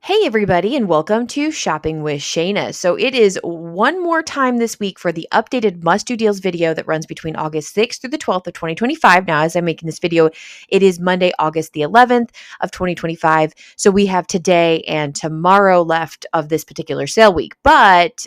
Hey, everybody, and welcome to Shopping with Shana. So, it is one more time this week for the updated must do deals video that runs between August 6th through the 12th of 2025. Now, as I'm making this video, it is Monday, August the 11th of 2025. So, we have today and tomorrow left of this particular sale week. But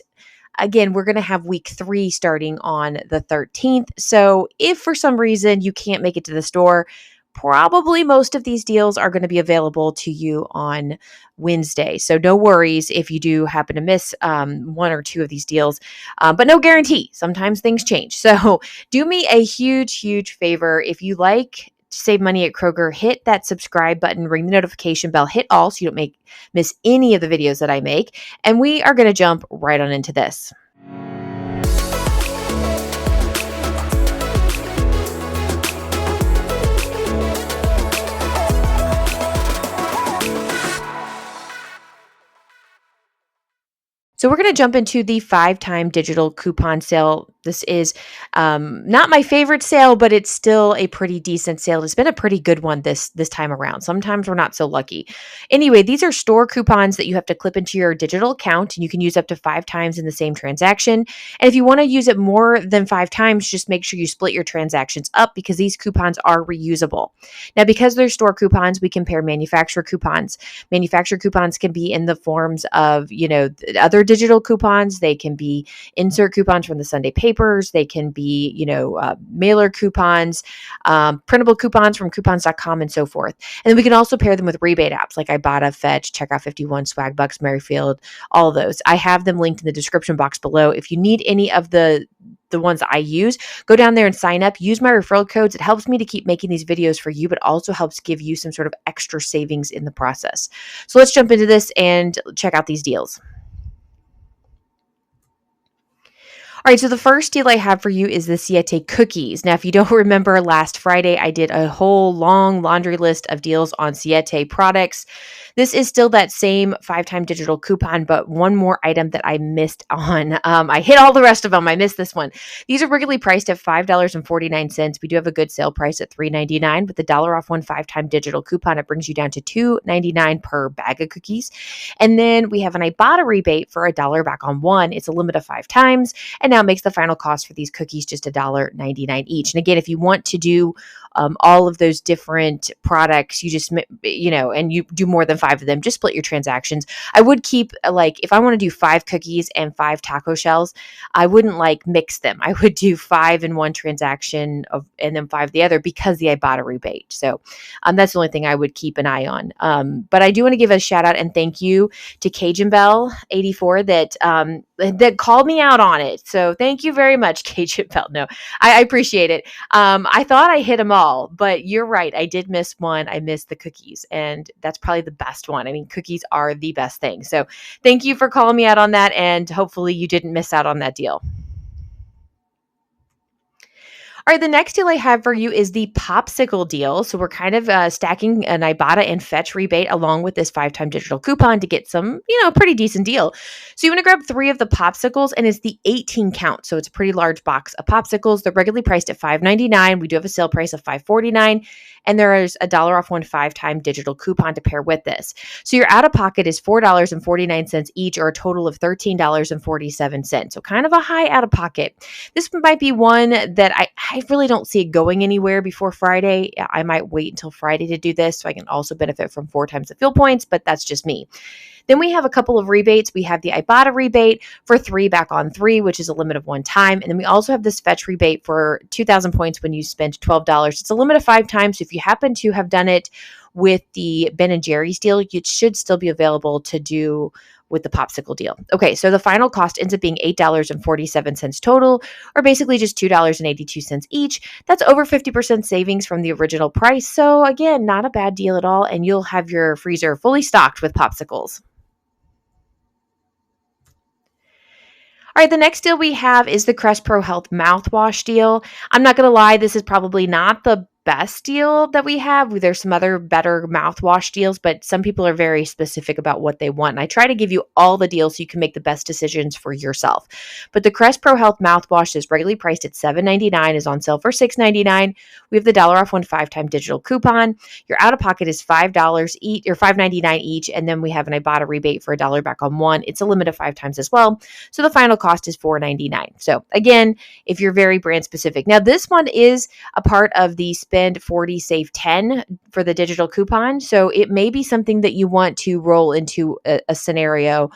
again, we're going to have week 3 starting on the 13th. So, if for some reason you can't make it to the store, probably most of these deals are going to be available to you on Wednesday. So no worries if you do happen to miss one or two of these deals, but no guarantee. Sometimes things change. So do me a huge, huge favor. If you like to save money at Kroger, hit that subscribe button, ring the notification bell, hit all so you don't miss any of the videos that I make. And we are going to jump right on into this. So we're going to jump into the 5-time digital coupon sale. This is not my favorite sale, but it's still a pretty decent sale. It's been a pretty good one this time around. Sometimes we're not so lucky. Anyway, these are store coupons that you have to clip into your digital account, and you can use up to 5 times in the same transaction. And if you want to use it more than 5 times, just make sure you split your transactions up because these coupons are reusable. Now, because they're store coupons, we compare manufacturer coupons. Manufacturer coupons can be in the forms of, other digital coupons. They can be insert coupons from the Sunday papers. They can be, mailer coupons, printable coupons from coupons.com and so forth. And then we can also pair them with rebate apps like Ibata, Fetch, Checkout 51, Swagbucks, Merryfield, all of those. I have them linked in the description box below. If you need any of the ones I use, go down there and sign up. Use my referral codes. It helps me to keep making these videos for you, but also helps give you some sort of extra savings in the process. So let's jump into this and check out these deals. All right, so the first deal I have for you is the Siete Cookies. Now, if you don't remember, last Friday, I did a whole long laundry list of deals on Siete products. This is still that same 5-time digital coupon, but one more item that I missed on. I hit all the rest of them. I missed this one. These are regularly priced at $5.49. We do have a good sale price at $3.99. With the $1 off one 5-time digital coupon, it brings you down to $2.99 per bag of cookies. And then we have an Ibata rebate for $1 back on one. It's a limit of 5 times. And now makes the final cost for these cookies just $1.99 each. And again, if you want to do all of those different products, you just, and you do more than 5 of them, just split your transactions. I would keep, if I want to do 5 cookies and 5 taco shells, I wouldn't mix them. I would do 5 in one transaction and then 5 the other because the Ibata rebate. So that's the only thing I would keep an eye on. But I do want to give a shout out and thank you to Cajun Bell 84 that called me out on it. So thank you very much, Cajun Bell. No, I appreciate it. I thought I hit them all, but you're right. I did miss one. I missed the cookies, and that's probably the best one. I mean, cookies are the best thing. So thank you for calling me out on that, and hopefully you didn't miss out on that deal. All right, the next deal I have for you is the Popsicle deal. So we're kind of stacking an Ibata and Fetch rebate along with this 5-time digital coupon to get some, pretty decent deal. So you want to grab 3 of the Popsicles, and it's the 18 count. So it's a pretty large box of Popsicles. They're regularly priced at $5.99. We do have a sale price of $5.49. And there is a $1 off one 5-time digital coupon to pair with this. So your out-of-pocket is $4.49 each, or a total of $13.47. So kind of a high out-of-pocket. This might be one that I really don't see it going anywhere before Friday. I might wait until Friday to do this so I can also benefit from 4 times the fuel points, but that's just me. Then we have a couple of rebates. We have the Ibata rebate for 3 back on 3, which is a limit of 1 time. And then we also have this Fetch rebate for 2,000 points when you spend $12. It's a limit of 5 times. So if you happen to have done it with the Ben & Jerry's deal, it should still be available to do with the Popsicle deal. Okay, so the final cost ends up being $8.47 total, or basically just $2.82 each. That's over 50% savings from the original price. So again, not a bad deal at all, and you'll have your freezer fully stocked with Popsicles. All right, the next deal we have is the Crest Pro Health mouthwash deal. I'm not going to lie, this is probably not the best deal that we have. There's some other better mouthwash deals, but some people are very specific about what they want. And I try to give you all the deals so you can make the best decisions for yourself. But the Crest Pro Health mouthwash is regularly priced at $7.99, is on sale for $6.99. We have the dollar off one 5-time digital coupon. Your out of pocket is $5 each or $5.99 each, and then we have an Ibata rebate for $1 back on one. It's a limit of 5 times as well. So the final cost is $4.99. So again, if you're very brand specific. Now this one is a part of the spend 40 save 10 for the digital coupon. So it may be something that you want to roll into a scenario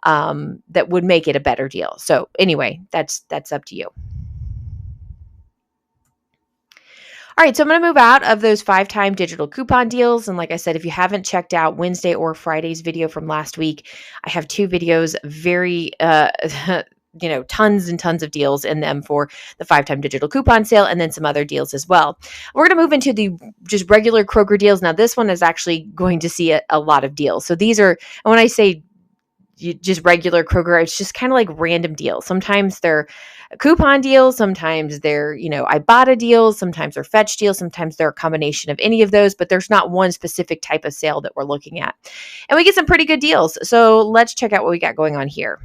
that would make it a better deal. So anyway, that's up to you. All right, so I'm going to move out of those 5-time digital coupon deals. And like I said, if you haven't checked out Wednesday or Friday's video from last week, I have 2 videos, very, tons and tons of deals in them for the 5-time digital coupon sale, and then some other deals as well. We're going to move into the just regular Kroger deals. Now, this one is actually going to see a lot of deals. So these are, and when I say just regular Kroger, it's just kind of like random deals. Sometimes they're coupon deals, sometimes they're, Ibata deals, sometimes they're fetch deals, sometimes they're a combination of any of those, but there's not one specific type of sale that we're looking at. And we get some pretty good deals. So let's check out what we got going on here.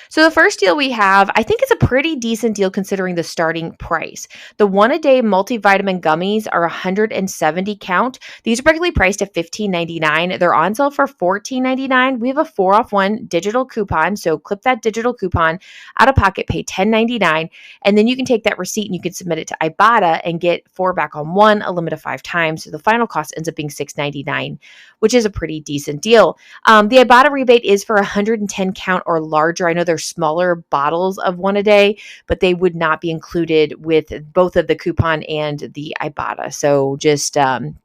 So the first deal we have, I think it's a pretty decent deal considering the starting price. The 1-a-day multivitamin gummies are 170 count. These are regularly priced at $15.99. They're on sale for $14.99. We have a 4-off-1 digital coupon. So clip that digital coupon, out of pocket, pay $10.99. And then you can take that receipt and you can submit it to Ibata and get 4 back on 1, a limit of 5 times. So the final cost ends up being $6.99, which is a pretty decent deal. The Ibata rebate is for 110 count or larger. I know there's smaller bottles of 1-a-day, but they would not be included with both of the coupon and the Ibata. So just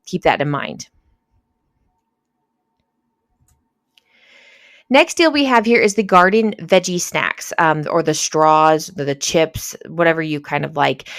keep that in mind. Next deal we have here is the garden veggie snacks, or the straws, the chips, whatever you kind of like.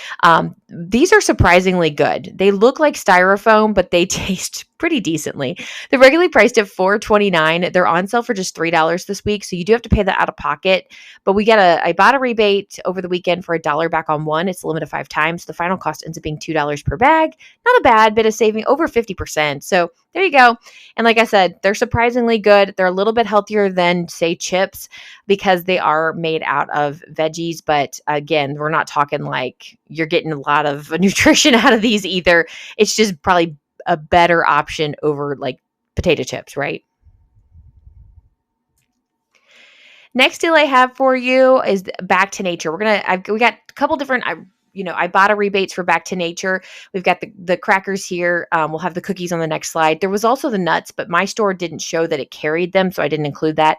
These are surprisingly good. They look like styrofoam, but they taste pretty decently. They're regularly priced at $4.29. They're on sale for just $3 this week, so you do have to pay that out of pocket. But we get I bought a rebate over the weekend for $1 back on 1. It's a limit of 5 times. The final cost ends up being $2 per bag. Not a bad bit of saving, over 50%. So there you go. And like I said, they're surprisingly good. They're a little bit healthier than, say, chips because they are made out of veggies. But again, we're not talking like you're getting a lot of nutrition out of these either. It's just probably a better option over like potato chips, right? Next deal I have for you is Back to Nature. We got a couple different, I bought a rebates for Back to Nature. We've got the crackers here. We'll have the cookies on the next slide. There was also the nuts, but my store didn't show that it carried them, so I didn't include that.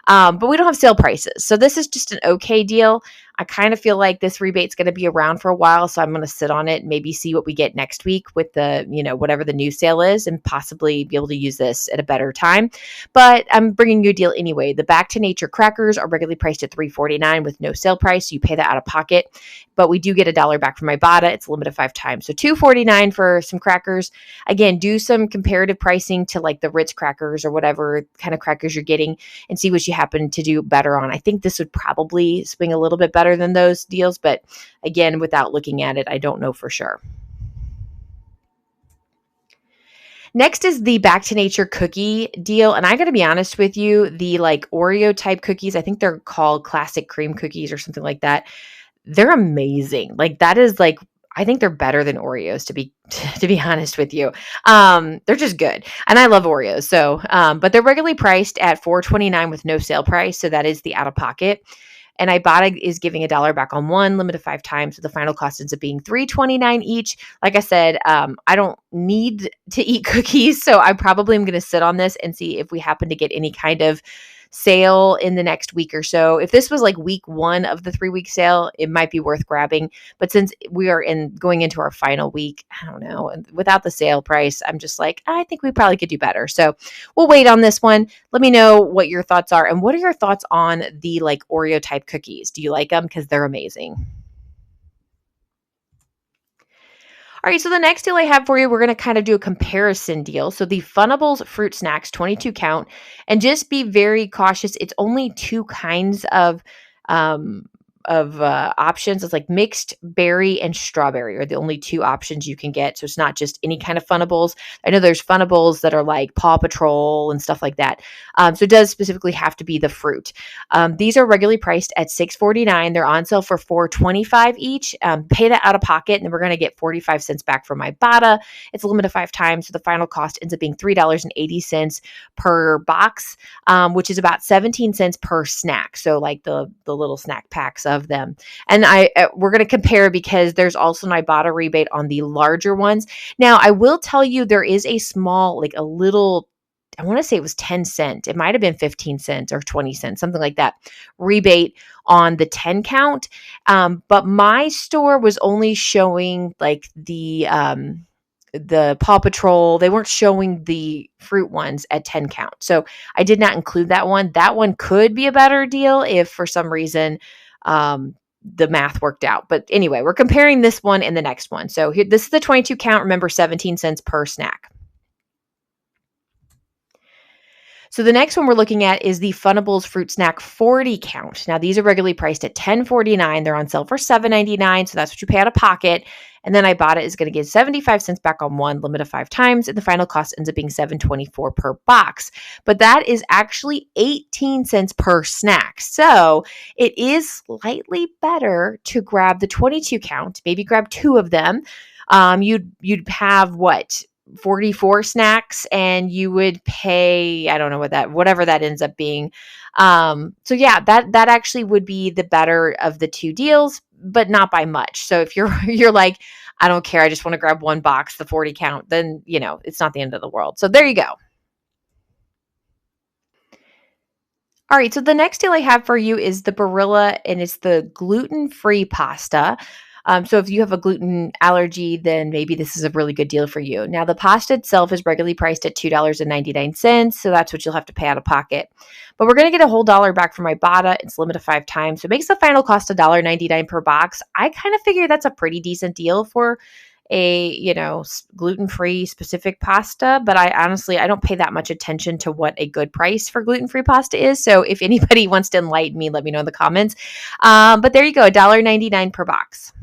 But we don't have sale prices. So this is just an okay deal. I kind of feel like this rebate's going to be around for a while, so I'm going to sit on it and maybe see what we get next week with the, whatever the new sale is, and possibly be able to use this at a better time. But I'm bringing you a deal anyway. The Back to Nature crackers are regularly priced at $3.49 with no sale price. So you pay that out of pocket, but we do get $1 back from Ibata. It's a limit of 5 times. So $2.49 for some crackers. Again, do some comparative pricing to like the Ritz crackers or whatever kind of crackers you're getting and see what you happen to do better on. I think this would probably swing a little bit better than those deals, but again, without looking at it, I don't know for sure. Next is the Back to Nature cookie deal. And I got to be honest with you, the like Oreo type cookies, I think they're called classic cream cookies or something like that. They're amazing. Like that is like, I think they're better than Oreos to be honest with you. They're just good. And I love Oreos. So, but they're regularly priced at $4.29 with no sale price. So that is the out of pocket. And Ibata is giving $1 back on 1, limit of 5 times. So the final cost ends up being $3.29 each. Like I said, I don't need to eat cookies, so I probably am going to sit on this and see if we happen to get any kind of sale in the next week or so. If this was like week 1 of the 3-week sale, it might be worth grabbing. But since we are going into our final week, I don't know, without the sale price, I'm just like, I think we probably could do better. So we'll wait on this one. Let me know what your thoughts are. And what are your thoughts on the like Oreo type cookies? Do you like them? Because they're amazing. All right, so the next deal I have for you, we're going to kind of do a comparison deal. So the Funnables fruit snacks, 22 count, and just be very cautious. It's only 2 kinds of options. It's like mixed berry and strawberry are the only two options you can get. So it's not just any kind of Funnables. I know there's Funnables that are like Paw Patrol and stuff like that. So it does specifically have to be the fruit. These are regularly priced at $6.49. They're on sale for $4.25 each. Pay that out of pocket, and then we're going to get 45 cents back from Ibata. It's a limit of 5 times, so the final cost ends up being $3.80 per box, which is about 17 cents per snack. So like the little snack packs of them. And we're going to compare because there's also an Ibata rebate on the larger ones. Now, I will tell you there is a small, like a little, I want to say it was 10 cents. It might have been 15 cents or 20 cents, something like that, rebate on the 10 count. But my store was only showing like the Paw Patrol. They weren't showing the fruit ones at 10 count. So I did not include that one. That one could be a better deal if for some reason the math worked out. But anyway, we're comparing this one and the next one. So here, this is the 22 count. Remember, 17 cents per snack. So the next one we're looking at is the Funnables Fruit Snack 40 count. Now these are regularly priced at $10.49. They're on sale for $7.99. So that's what you pay out of pocket. And then Ibata is going to get 75 cents back on one, limit of 5 times. And the final cost ends up being $7.24 per box. But that is actually 18 cents per snack. So it is slightly better to grab the 22 count, maybe grab 2 of them. You'd have what? 44 snacks, and you would pay, I don't know whatever that ends up being. So yeah, that actually would be the better of the 2 deals, but not by much. So if you're like, I don't care, I just want to grab 1 box, the 40 count, then it's not the end of the world. So there you go. All right, so the next deal I have for you is the Barilla, and it's the gluten-free pasta. So if you have a gluten allergy, then maybe this is a really good deal for you. Now, the pasta itself is regularly priced at $2.99, so that's what you'll have to pay out of pocket. But we're going to get a whole dollar back from Ibata. It's limited 5 times, so it makes the final cost $1.99 per box. I kind of figure that's a pretty decent deal for a gluten-free specific pasta, but I don't pay that much attention to what a good price for gluten-free pasta is. So if anybody wants to enlighten me, let me know in the comments. But there you go, $1.99 per box.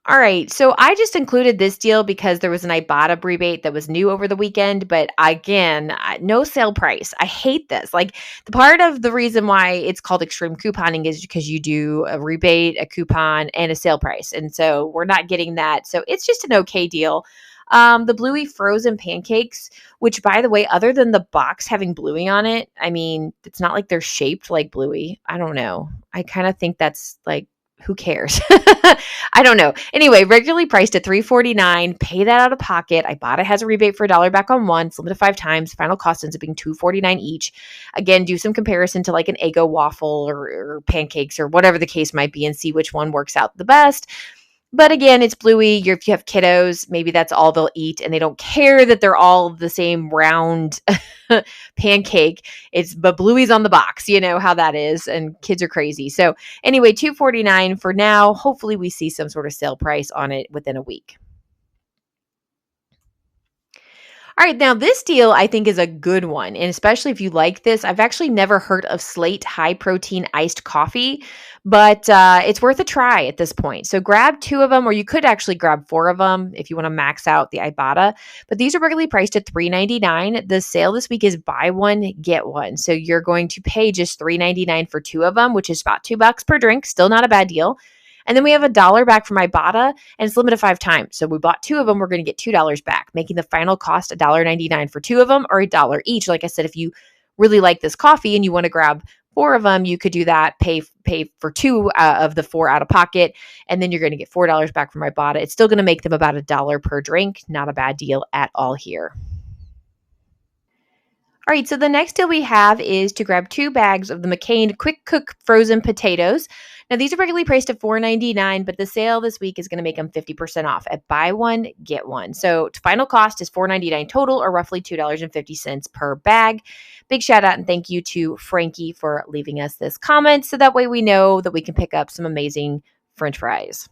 All right, so I just included this deal because there was an Ibata rebate that was new over the weekend, but again, no sale price. I hate this. Like, the part of the reason why it's called extreme couponing is because you do a rebate, a coupon, and a sale price, and so we're not getting that. So it's just an okay deal. The Bluey frozen pancakes, which, by the way, other than the box having Bluey on it, I mean, it's not like they're shaped like Bluey. I don't know. I kind of think that's like, who cares? I don't know. Anyway, regularly priced at $3.49. Pay that out of pocket. Ibata has a rebate for $1 back on one. It's limited 5 times. Final cost ends up being $2.49 each. Again, do some comparison to like an Eggo waffle or pancakes or whatever the case might be and see which one works out the best. But again, it's Bluey. If you have kiddos, maybe that's all they'll eat, and they don't care that they're all the same round pancake. But Bluey's on the box. You know how that is, and kids are crazy. So anyway, $2.49 for now. Hopefully we see some sort of sale price on it within a week. All right, now this deal I think is a good one, and especially if you like this. I've actually never heard of Slate high protein iced coffee, but it's worth a try at this point. So grab 2 of them, or you could actually grab 4 of them if you want to max out the Ibata. But these are regularly priced at $3.99. The sale this week is buy one, get one. So you're going to pay just $3.99 for 2 of them, which is about $2 per drink. Still not a bad deal. And then we have $1 back from Ibata, and it's limited 5 times. So we bought 2 of them, we're going to get $2 back, making the final cost $1.99 for 2 of them, or $1 each. Like I said, if you really like this coffee and you want to grab 4 of them, you could do that, pay for 2 of the 4 out of pocket, and then you're going to get $4 back from Ibata. It's still going to make them about $1 per drink. Not a bad deal at all here. All right, so the next deal we have is to grab 2 bags of the McCain Quick Cook frozen potatoes. Now, these are regularly priced at $4.99, but the sale this week is going to make them 50% off at buy one, get one. So final cost is $4.99 total, or roughly $2.50 per bag. Big shout out and thank you to Frankie for leaving us this comment, so that way we know that we can pick up some amazing French fries.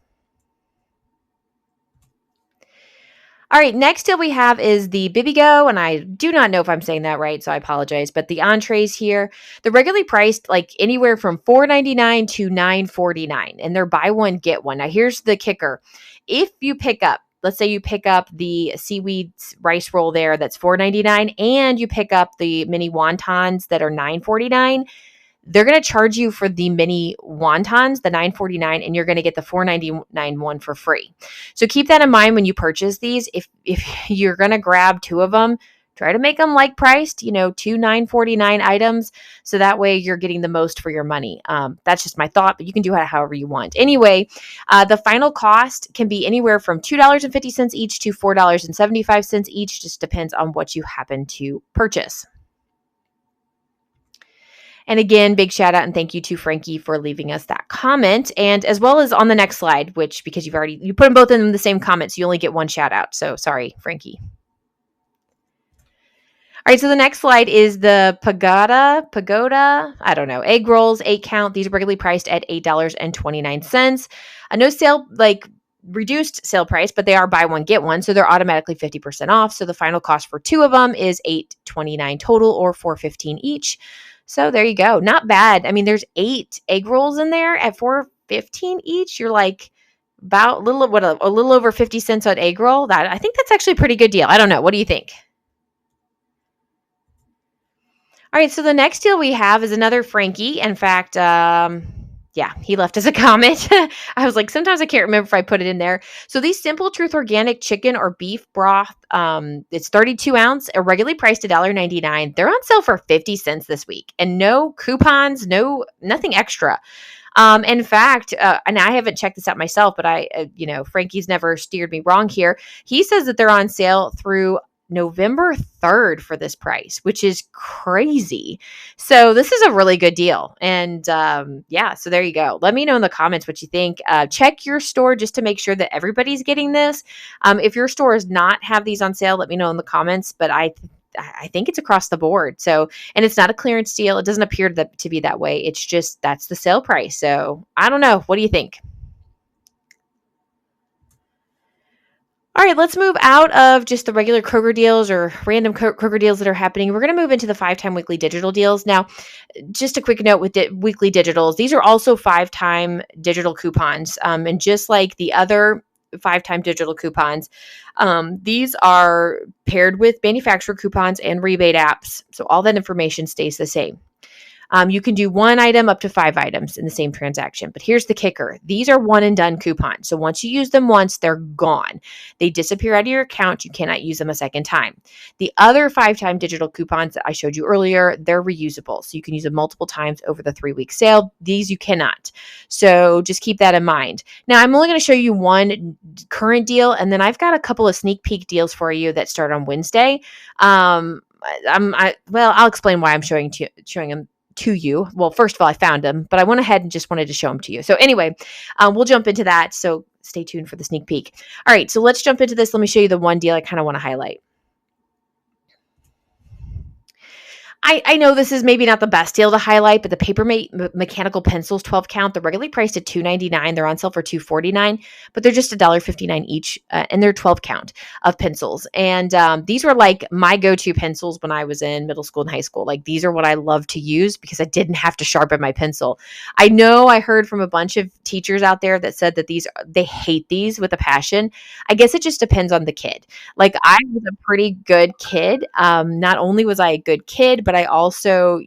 All right, next deal we have is the Bibgo, and I do not know if I'm saying that right, so I apologize. But the entrees here, they're regularly priced like anywhere from $4.99 to $9.49, and they're buy one get one. Now here's the kicker: if you pick up, let's say you pick up the seaweed rice roll there, that's $4.99, and you pick up the mini wontons that are $9.49. They're going to charge you for the mini wontons, the $9.49, and you're going to get the $4.99 one for free. So keep that in mind when you purchase these. If you're going to grab two of them, try to make them like priced, two $9.49 items. So that way you're getting the most for your money. That's just my thought, but you can do it however you want. Anyway, the final cost can be anywhere from $2.50 each to $4.75 each. Just depends on what you happen to purchase. And again, big shout out and thank you to Frankie for leaving us that comment. And as well as on the next slide, which because you put them both in the same comments, you only get one shout out. So sorry, Frankie. All right, so the next slide is the pagoda, I don't know, egg rolls, 8 count. These are regularly priced at $8.29. A no sale, like reduced sale price, but they are buy one, get one. So they're automatically 50% off. So the final cost for two of them is $8.29 total or $4.15 each. So there you go. Not bad. I mean, there's 8 egg rolls in there at $4.15 each. You're like about a little over 50 cents on egg roll. That I think that's actually a pretty good deal. I don't know. What do you think? All right, so the next deal we have is another Frankie. In fact, he left us a comment. I was like, sometimes I can't remember if I put it in there. So these Simple Truth organic chicken or beef broth, it's 32 ounce, regularly priced $1.99. They're on sale for 50 cents this week, and no coupons, nothing extra. In fact, and I haven't checked this out myself, but Frankie's never steered me wrong here. He says that they're on sale through November 3rd for this price, which is crazy. So this is a really good deal. And so there you go. Let me know in the comments what you think. Check your store just to make sure that everybody's getting this. If your store does not have these on sale, let me know in the comments. But I think it's across the board. So, and it's not a clearance deal. It doesn't appear to be that way. It's just that's the sale price. So I don't know. What do you think? All right, let's move out of just the regular Kroger deals or random Kroger deals that are happening. We're going to move into the 5-time weekly digital deals. Now, just a quick note with weekly digitals, these are also 5-time digital coupons. And just like the other 5-time digital coupons, these are paired with manufacturer coupons and rebate apps. So all that information stays the same. You can do 1 item up to 5 items in the same transaction. But here's the kicker. These are one and done coupons. So once you use them once, they're gone. They disappear out of your account. You cannot use them a second time. The other 5-time digital coupons that I showed you earlier, they're reusable. So you can use them multiple times over the 3-week sale. These you cannot. So just keep that in mind. Now, I'm only going to show you one current deal, and then I've got a couple of sneak peek deals for you that start on Wednesday. I'll explain why I'm showing them to you. Well, first of all, I found them, but I went ahead and just wanted to show them to you. So anyway, we'll jump into that. So stay tuned for the sneak peek. All right, so let's jump into this. Let me show you the one deal I kind of want to highlight. I know this is maybe not the best deal to highlight, but the Papermate mechanical pencils, 12 count, they're regularly priced at $2.99. They're on sale for $2.49, but they're just $1.59 each, and they're 12 count of pencils. And these were like my go-to pencils when I was in middle school and high school. Like these are what I love to use because I didn't have to sharpen my pencil. I know I heard from a bunch of teachers out there that said that they hate these with a passion. I guess it just depends on the kid. Like I was a pretty good kid. Not only was I a good kid, but I also,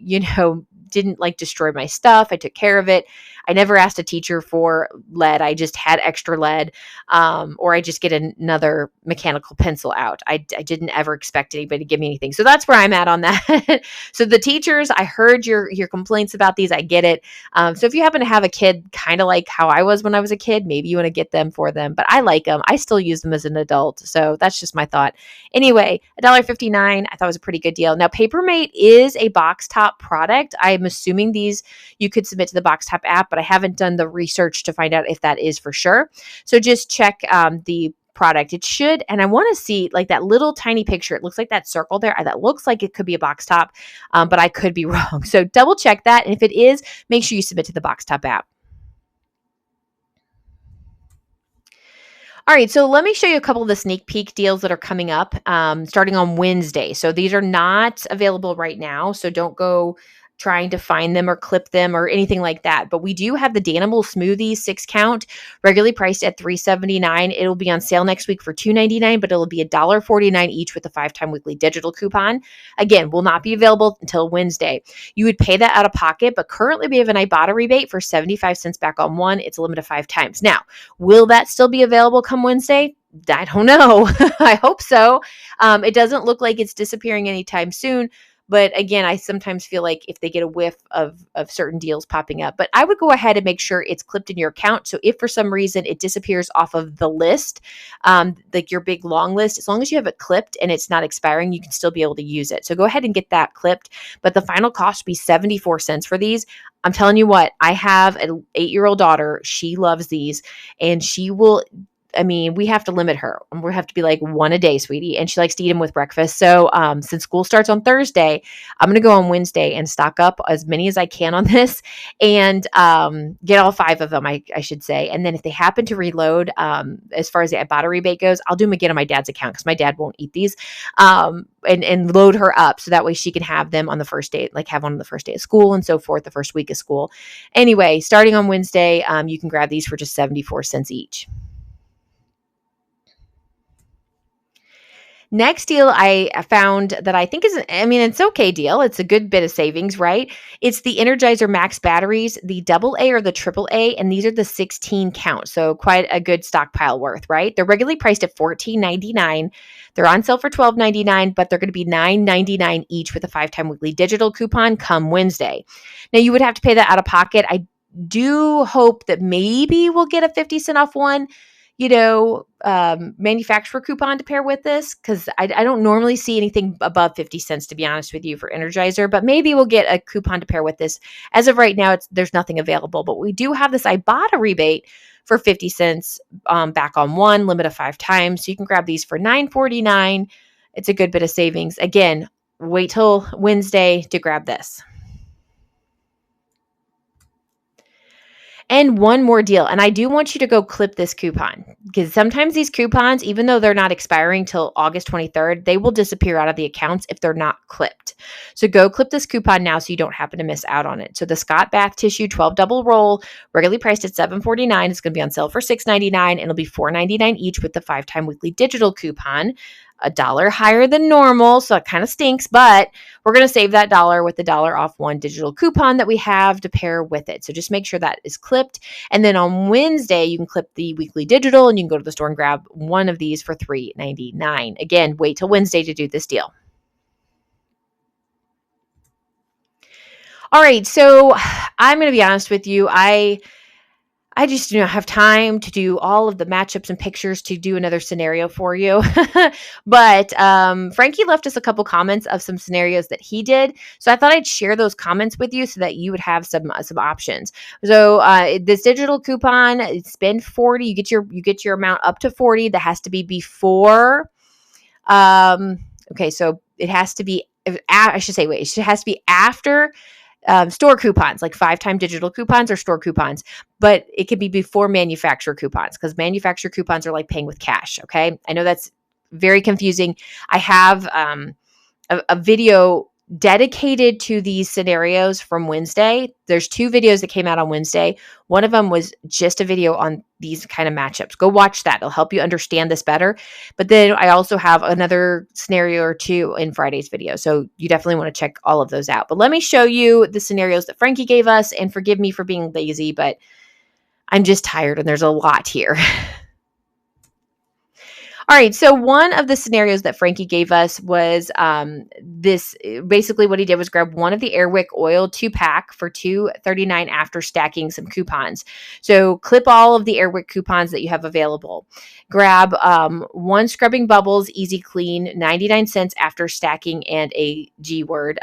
didn't like destroy my stuff. I took care of it. I never asked a teacher for lead. I just had extra lead, or I just get another mechanical pencil out. I didn't ever expect anybody to give me anything. So that's where I'm at on that. So the teachers, I heard your complaints about these. I get it. So if you happen to have a kid kind of like how I was when I was a kid, maybe you want to get them for them, but I like them. I still use them as an adult. So that's just my thought. Anyway, $1.59, I thought was a pretty good deal. Now, Papermate is a box top product. I'm assuming these you could submit to the box top app, but I haven't done the research to find out if that is for sure. So just check the product. It should, and I want to see like that little tiny picture. It looks like that circle there. That looks like it could be a box top, but I could be wrong. So double check that. And if it is, make sure you submit to the box top app. All right, so let me show you a couple of the sneak peek deals that are coming up starting on Wednesday. So these are not available right now, so don't go trying to find them or clip them or anything like that. But we do have the Danimal Smoothies 6 count, regularly priced at $3.79. It'll be on sale next week for $2.99, but it'll be $1.49 each with a 5-time weekly digital coupon. Again, will not be available until Wednesday. You would pay that out of pocket, but currently we have an Ibata rebate for 75 cents back on one. It's a limit of 5 times. Now, will that still be available come Wednesday? I don't know. I hope so. It doesn't look like it's disappearing anytime soon. But again, I sometimes feel like if they get a whiff of certain deals popping up, but I would go ahead and make sure it's clipped in your account. So if for some reason it disappears off of the list, like your big long list, as long as you have it clipped and it's not expiring, you can still be able to use it. So go ahead and get that clipped. But the final cost will be 74 cents for these. I'm telling you what, I have an 8-year-old daughter. She loves these and she will. I mean, we have to limit her. We have to be like one a day, sweetie. And she likes to eat them with breakfast. So since school starts on Thursday, I'm going to go on Wednesday and stock up as many as I can on this and get all 5 of them, I should say. And then if they happen to reload, as far as the Ibata rebate goes, I'll do them again on my dad's account because my dad won't eat these and load her up. So that way she can have them on the first day, like have one on the first day of school and so forth, the first week of school. Anyway, starting on Wednesday, you can grab these for just 74 cents each. Next deal I found that I think is, it's okay deal. It's a good bit of savings, right? It's the Energizer Max batteries, the AA or the AAA, and these are the 16 count. So quite a good stockpile worth, right? They're regularly priced at $14.99. They're on sale for $12.99, but they're going to be $9.99 each with a 5-time weekly digital coupon come Wednesday. Now you would have to pay that out of pocket. I do hope that maybe we'll get a 50-cent off one, manufacturer coupon to pair with this because I don't normally see anything above 50 cents, to be honest with you, for Energizer, but maybe we'll get a coupon to pair with this. As of right now, there's nothing available, but we do have this Ibata rebate for 50 cents back on one, limit of 5 times. So you can grab these for $9.49. It's a good bit of savings. Again, wait till Wednesday to grab this. And one more deal. And I do want you to go clip this coupon because sometimes these coupons, even though they're not expiring till August 23rd, they will disappear out of the accounts if they're not clipped. So go clip this coupon now so you don't happen to miss out on it. So the Scott Bath Tissue 12 double roll, regularly priced at $7.49. It's going to be on sale for $6.99 and it'll be $4.99 each with the 5-time weekly digital coupon. $1 higher than normal, so it kind of stinks, but we're going to save that $1 with the $1 off one digital coupon that we have to pair with it. So just make sure that is clipped. And then on Wednesday, you can clip the weekly digital and you can go to the store and grab one of these for $3.99. Again, wait till Wednesday to do this deal. All right, so I'm going to be honest with you. I just do not have time to do all of the matchups and pictures to do another scenario for you. But Frankie left us a couple comments of some scenarios that he did. So I thought I'd share those comments with you so that you would have some options. So this digital coupon, spend 40, you get your amount up to 40. That has to be before. So it has to be, it has to be after store coupons, like 5-time digital coupons or store coupons, but it could be before manufacturer coupons because manufacturer coupons are like paying with cash. Okay. I know that's very confusing. I have a video dedicated to these scenarios from Wednesday. There's 2 videos that came out on Wednesday. One of them was just a video on these kind of matchups. Go watch that. It'll help you understand this better. But then I also have another scenario or 2 in Friday's video. So you definitely want to check all of those out. But let me show you the scenarios that Frankie gave us, and forgive me for being lazy, but I'm just tired and there's a lot here. All right, so one of the scenarios that Frankie gave us was this. Basically, what he did was grab one of the Airwick Oil 2-pack for $2.39 after stacking some coupons. So clip all of the Airwick coupons that you have available. Grab one Scrubbing Bubbles Easy Clean, 99 cents after stacking, and a G word.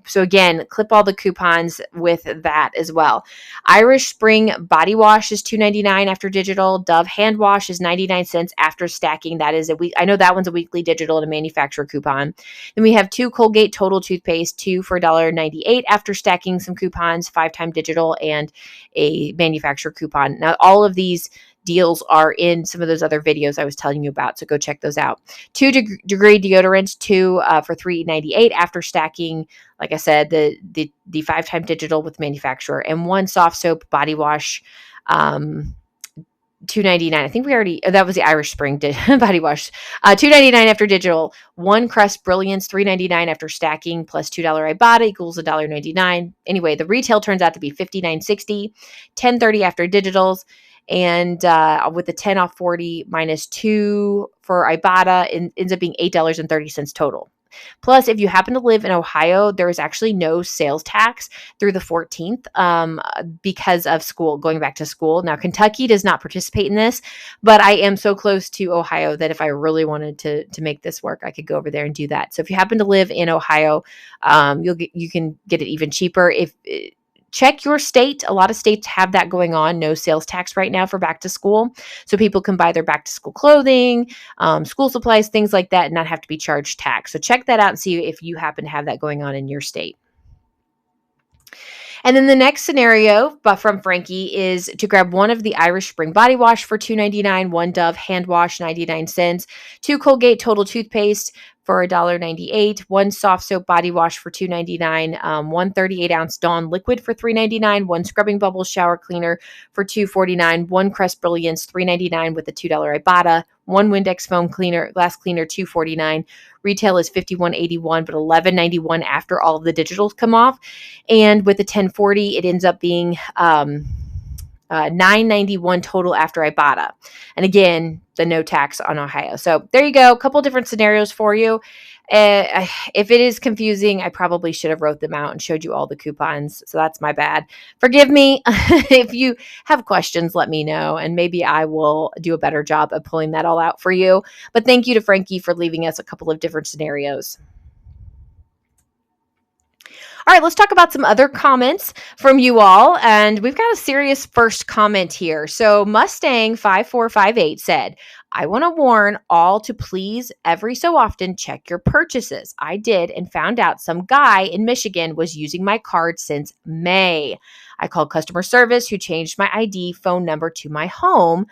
So again, clip all the coupons with that as well. Irish Spring Body Wash is $2.99 after digital. Dove Hand Wash is 99 cents after stacking. That is I know that one's a weekly digital and a manufacturer coupon. Then we have 2 Colgate Total toothpaste, 2 for $1.98 after stacking some coupons, 5-time digital and a manufacturer coupon. Now all of these deals are in some of those other videos I was telling you about. So go check those out. 2 degree deodorants, two for $3.98 after stacking, like I said, the 5-time digital with manufacturer, and one soft soap body wash, $2.99. I think we already, that was the Irish Spring body wash. $2.99 after digital. One Crest Brilliance, $3.99 after stacking, plus $2 Ibata equals $1.99. Anyway, the retail turns out to be $59.60, $10.30 after digitals, and with the 10 off 40 minus 2 for Ibata, ends up being $8.30 total. Plus, if you happen to live in Ohio, there is actually no sales tax through the 14th because of school, going back to school. Now, Kentucky does not participate in this, but I am so close to Ohio that if I really wanted to make this work, I could go over there and do that. So if you happen to live in Ohio, you can get it even cheaper. Check your state. A lot of states have that going on. No sales tax right now for back to school. So people can buy their back to school clothing, school supplies, things like that, and not have to be charged tax. So check that out and see if you happen to have that going on in your state. And then the next scenario from Frankie is to grab one of the Irish Spring body wash for $2.99, one Dove hand wash 99 cents, two Colgate Total toothpaste for $1.98, one soft soap body wash for $2.99, one 38-ounce Dawn liquid for $3.99, one Scrubbing Bubbles shower cleaner for $2.49, one Crest Brilliance $3.99 with a $2 Ibata, one Windex foam glass cleaner $2.49. Retail is $51.81, but $11.91 after all of the digitals come off. And with the 1040, it ends up being $9.91 total after Ibata. And again, the no tax on Ohio. So there you go. A couple different scenarios for you. If it is confusing, I probably should have wrote them out and showed you all the coupons. So that's my bad. Forgive me. If you have questions, let me know. And maybe I will do a better job of pulling that all out for you. But thank you to Frankie for leaving us a couple of different scenarios. All right, let's talk about some other comments from you all. And we've got a serious first comment here. So Mustang5458 said, I want to warn all to please every so often check your purchases. I did and found out some guy in Michigan was using my card since May. I called customer service who changed my ID phone number to my home.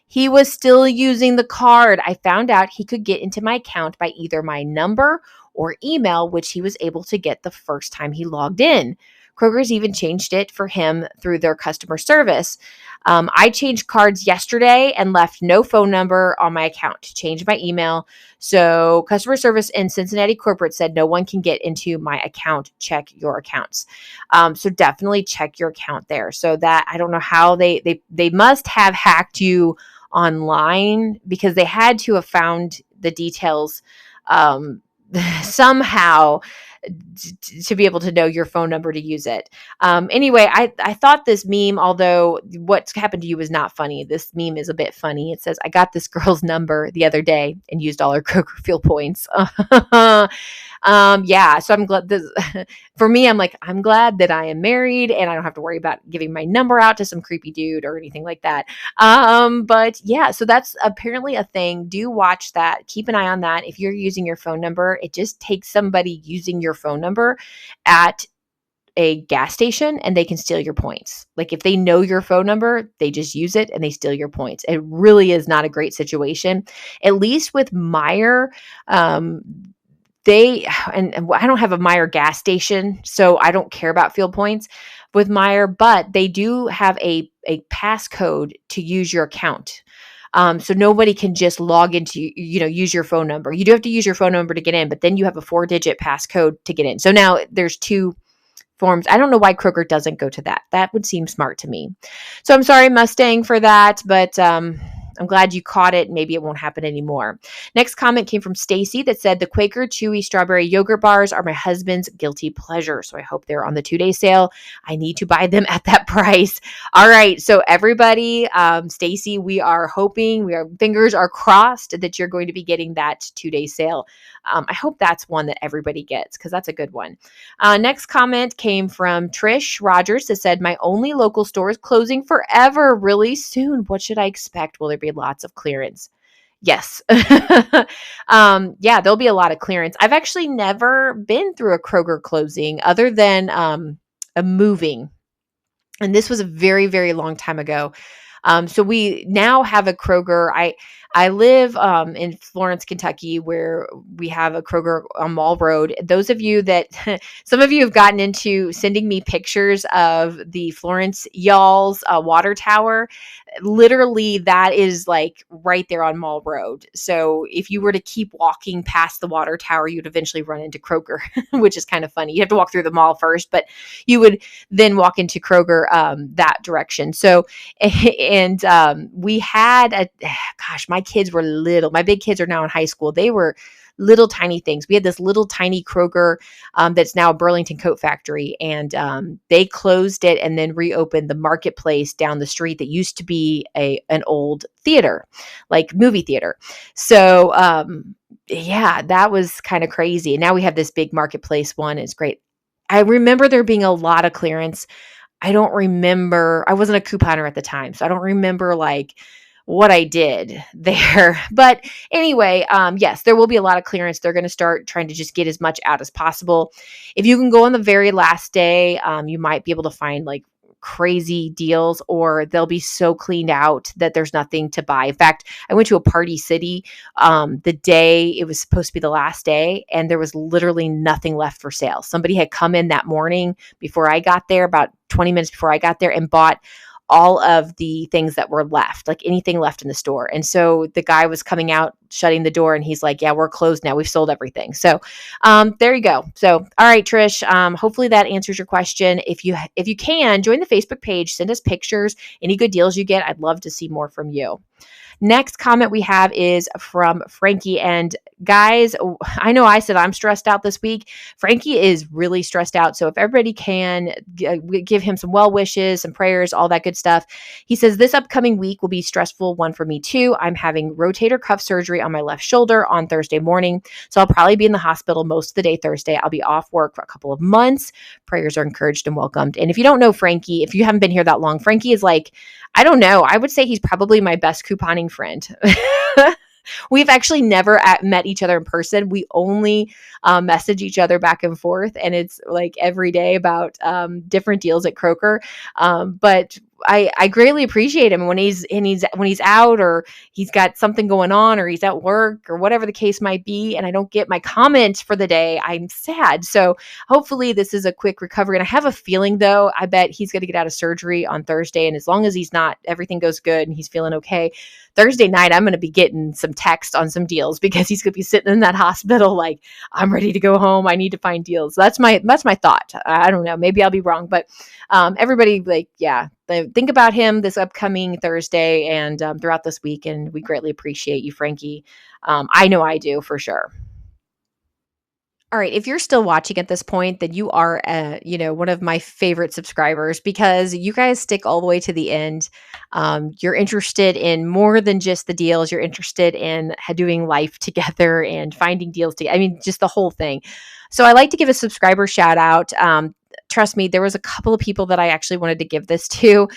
He was still using the card. I found out he could get into my account by either my number or email, which he was able to get the first time he logged in. Kroger's even changed it for him through their customer service. I changed cards yesterday and left no phone number on my account to change my email. So customer service in Cincinnati corporate said no one can get into my account. Check your accounts. So definitely check your account there. So that I don't know how they must have hacked you online because they had to have found the details somehow to be able to know your phone number to use it. Anyway, I thought this meme, although what's happened to you is not funny. This meme is a bit funny. It says, I got this girl's number the other day and used all her Kroger fuel points. Yeah, so I'm glad for me, I'm glad that I am married and I don't have to worry about giving my number out to some creepy dude or anything like that. But yeah, so that's apparently a thing. Do watch that. Keep an eye on that. If you're using your phone number, it just takes somebody using your phone number at a gas station and they can steal your points. Like if they know your phone number, they just use it and they steal your points. It really is not a great situation. At least with Meijer, and I don't have a Meijer gas station, so I don't care about fuel points with Meijer, but they do have a passcode to use your account. So nobody can just log into, use your phone number. You do have to use your phone number to get in, but then you have a 4-digit passcode to get in. So now there's 2 forms. I don't know why Kroger doesn't go to that. That would seem smart to me. So I'm sorry, Mustang, for that, but I'm glad you caught it. Maybe it won't happen anymore. Next comment came from Stacy that said, the Quaker Chewy Strawberry Yogurt Bars are my husband's guilty pleasure. So I hope they're on the 2-day sale. I need to buy them at that price. All right. So everybody, Stacy, we are hoping, fingers are crossed that you're going to be getting that 2-day sale. I hope that's one that everybody gets because that's a good one. Next comment came from Trish Rogers that said, my only local store is closing forever really soon. What should I expect? Will there be lots of clearance? Yes. Yeah, there'll be a lot of clearance. I've actually never been through a Kroger closing other than a moving. And this was a very, very long time ago. So we now have a Kroger. I live in Florence, Kentucky, where we have a Kroger on Mall Road. Those of you that, some of you have gotten into sending me pictures of the Florence Y'all's water tower. Literally, that is like right there on Mall Road. So if you were to keep walking past the water tower, you'd eventually run into Kroger, which is kind of funny. You have to walk through the mall first, but you would then walk into Kroger that direction. So, and we had gosh, my kids were little. My big kids are now in high school. They were little tiny things. We had this little tiny Kroger that's now a Burlington Coat Factory, and they closed it and then reopened the marketplace down the street that used to be an old theater, like movie theater. So yeah, that was kind of crazy. And now we have this big marketplace one. It's great. I remember there being a lot of clearance. I don't remember. I wasn't a couponer at the time, so I don't remember like what I did there. But anyway, yes, there will be a lot of clearance. They're going to start trying to just get as much out as possible. If you can go on the very last day, you might be able to find like crazy deals, or they'll be so cleaned out that there's nothing to buy. In fact, I went to a Party City the day it was supposed to be the last day, and there was literally nothing left for sale. Somebody had come in that morning before I got there, about 20 minutes before I got there, and bought all of the things that were left, like anything left in the store. And so the guy was coming out, shutting the door, and he's like, yeah, we're closed now. We've sold everything. So there you go. So, all right, Trish, hopefully that answers your question. If you can, join the Facebook page, send us pictures, any good deals you get. I'd love to see more from you. Next comment we have is from Frankie. And guys, I know I said I'm stressed out this week. Frankie is really stressed out. So if everybody can give him some well wishes, some prayers, all that good stuff. He says, this upcoming week will be a stressful one for me too. I'm having rotator cuff surgery on my left shoulder on Thursday morning. So I'll probably be in the hospital most of the day Thursday. I'll be off work for a couple of months. Prayers are encouraged and welcomed. And if you don't know Frankie, if you haven't been here that long, Frankie is like, I don't know. I would say he's probably my best couponing friend. We've actually never met each other in person. We only message each other back and forth, and it's like every day about different deals at Kroger. But I greatly appreciate him when he's out, or he's got something going on, or he's at work, or whatever the case might be, and I don't get my comment for the day. I'm sad. So hopefully this is a quick recovery. And I have a feeling, though, I bet he's going to get out of surgery on Thursday, and as long as everything goes good and he's feeling okay, Thursday night, I'm going to be getting some text on some deals, because he's going to be sitting in that hospital like, I'm ready to go home. I need to find deals. That's my thought. I don't know. Maybe I'll be wrong, but everybody, like, yeah, think about him this upcoming Thursday and throughout this week. And we greatly appreciate you, Frankie. I know I do, for sure. All right, if you're still watching at this point, then you are, one of my favorite subscribers, because you guys stick all the way to the end. You're interested in more than just the deals. You're interested in doing life together and finding deals together. I mean, just the whole thing. So I like to give a subscriber shout out. Trust me, there was a couple of people that I actually wanted to give this to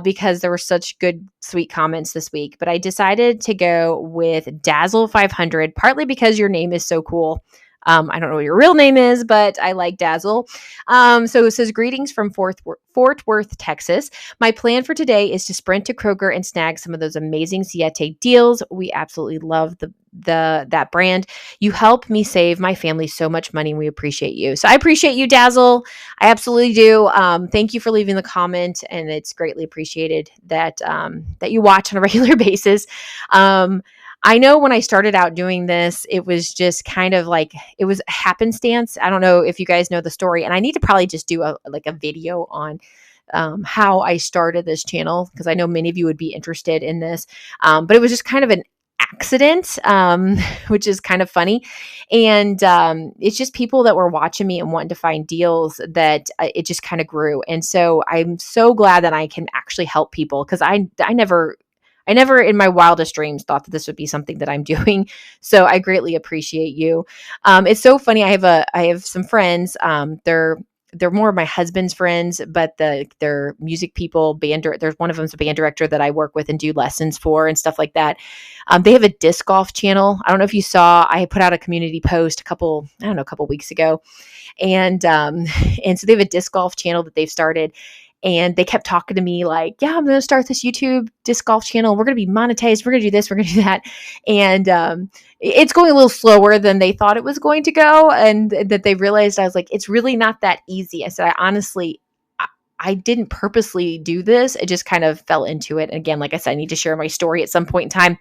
because there were such good, sweet comments this week. But I decided to go with Dazzle 500, partly because your name is so cool. I don't know what your real name is, but I like Dazzle. So it says, greetings from Fort Worth, Texas. My plan for today is to sprint to Kroger and snag some of those amazing Siete deals. We absolutely love that brand. You help me save my family so much money, and we appreciate you. So I appreciate you, Dazzle. I absolutely do. Thank you for leaving the comment, and it's greatly appreciated that you watch on a regular basis. I know when I started out doing this, it was just kind of like, it was happenstance. I don't know if you guys know the story, and I need to probably just do a video on how I started this channel, because I know many of you would be interested in this. But it was just kind of an accident, which is kind of funny. And it's just people that were watching me and wanting to find deals that it just kind of grew. And so I'm so glad that I can actually help people, because I never in my wildest dreams thought that this would be something that I'm doing. So I greatly appreciate you. It's so funny. I have some friends. They're more of my husband's friends, but they're music people, there's one of them's a band director that I work with and do lessons for and stuff like that. They have a disc golf channel. I don't know if you saw, I put out a community post a couple weeks ago. And so they have a disc golf channel that they've started. And they kept talking to me like, yeah, I'm going to start this YouTube disc golf channel. We're going to be monetized. We're going to do this. We're going to do that. And it's going a little slower than they thought it was going to go. And that they realized, I was like, it's really not that easy. I said, I didn't purposely do this. It just kind of fell into it. And again, like I said, I need to share my story at some point in time.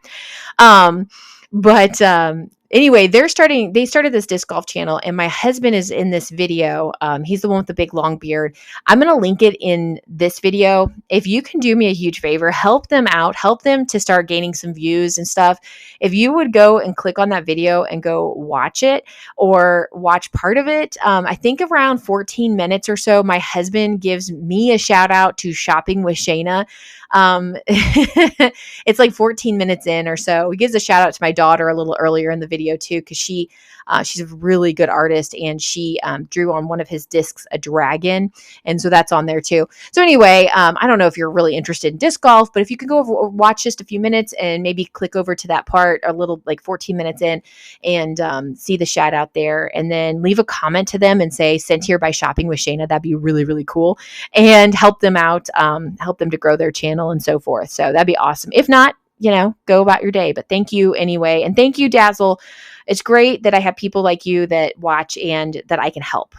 Anyway, they started this disc golf channel, and my husband is in this video. He's the one with the big long beard. I'm going to link it in this video. If you can do me a huge favor, help them out, help them to start gaining some views and stuff. If you would go and click on that video and go watch it or watch part of it, I think around 14 minutes or so, my husband gives me a shout out to Shopping with Shana. It's like 14 minutes in or so. He gives a shout out to my daughter a little earlier in the video too, because she's a really good artist, and she drew on one of his discs a dragon, and so that's on there too. So anyway, I don't know if you're really interested in disc golf, but if you could go over watch just a few minutes and maybe click over to that part a little, like 14 minutes in, and see the shout out there, and then leave a comment to them and say sent here by Shopping with Shana. That'd be really, really cool, and help them out, help them to grow their channel and so forth. So that'd be awesome. If not, go about your day. But thank you anyway. And thank you, Dazzle. It's great that I have people like you that watch and that I can help.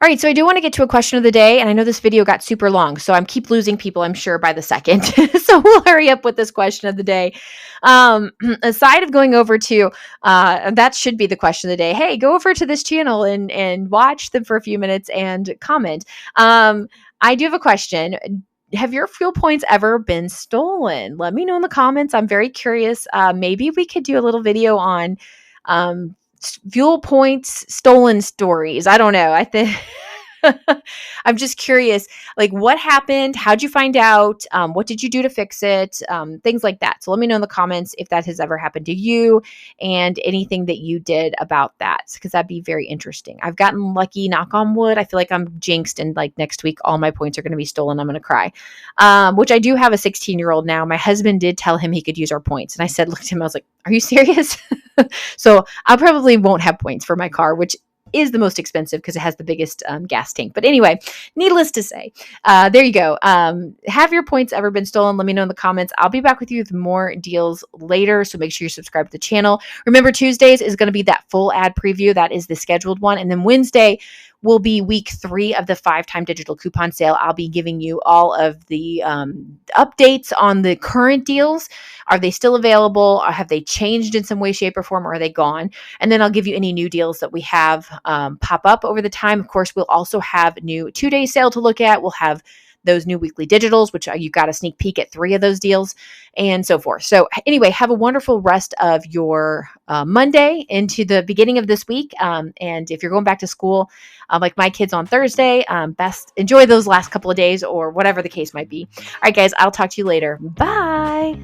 All right, so I do want to get to a question of the day, and I know this video got super long, so I'm keep losing people, I'm sure, by the second. So we'll hurry up with this question of the day. Aside of going over to, that should be the question of the day. Hey, go over to this channel and watch them for a few minutes and comment. I do have a question. Have your fuel points ever been stolen? Let me know in the comments. I'm very curious. Maybe we could do a little video on fuel points stolen stories. I don't know. I think I'm just curious, like, what happened? How'd you find out? What did you do to fix it? Things like that. So let me know in the comments if that has ever happened to you and anything that you did about that, because that'd be very interesting. I've gotten lucky, knock on wood. I feel like I'm jinxed, and like next week, all my points are going to be stolen. I'm going to cry, which I do have a 16-year-old now. My husband did tell him he could use our points. And I said, look at him, I was like, are you serious? So I probably won't have points for my car, which is the most expensive because it has the biggest gas tank. But anyway, needless to say, there you go. Have your points ever been stolen? Let me know in the comments. I'll be back with you with more deals later, so make sure you subscribe to the channel. Remember, Tuesdays is going to be that full ad preview. That is the scheduled one. And then Wednesday will be week 3 of the 5-time digital coupon sale. I'll be giving you all of the updates on the current deals. Are they still available? Or have they changed in some way, shape, or form? Or are they gone? And then I'll give you any new deals that we have pop up over the time. Of course, we'll also have new 2-day sale to look at. We'll have those new weekly digitals, which you got a sneak peek at 3 of those deals, and so forth. So anyway, have a wonderful rest of your Monday into the beginning of this week. And if you're going back to school, like my kids on Thursday, best enjoy those last couple of days or whatever the case might be. All right, guys, I'll talk to you later. Bye.